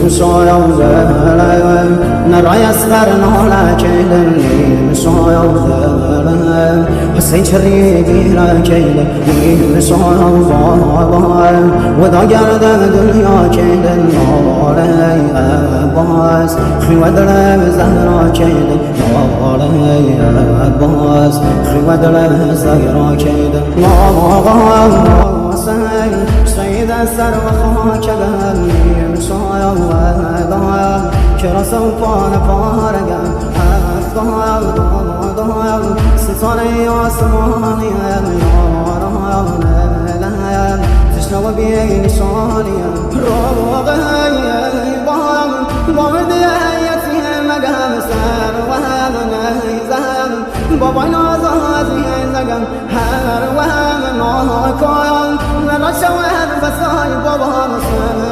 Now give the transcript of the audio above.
سایه نرای اسقر ناله کیلم سایه حسین چری گیره کیلم سایه و دا گرده دنیا کیلم ناله عباس خیوه دل زهرا کیلم ناله عباس خیوه دل زهرا کیلم ناله سید سر و خاک بهم سایه دایم که رسو پان پارگم دایم ستاره آسمانی یاران لهم تشنه و بی نشانیم روغه با دیتی مگم سر و هم نیزم بابای نازازی زگم هر و هم ناکایم نرشوه بسای بابا مسلم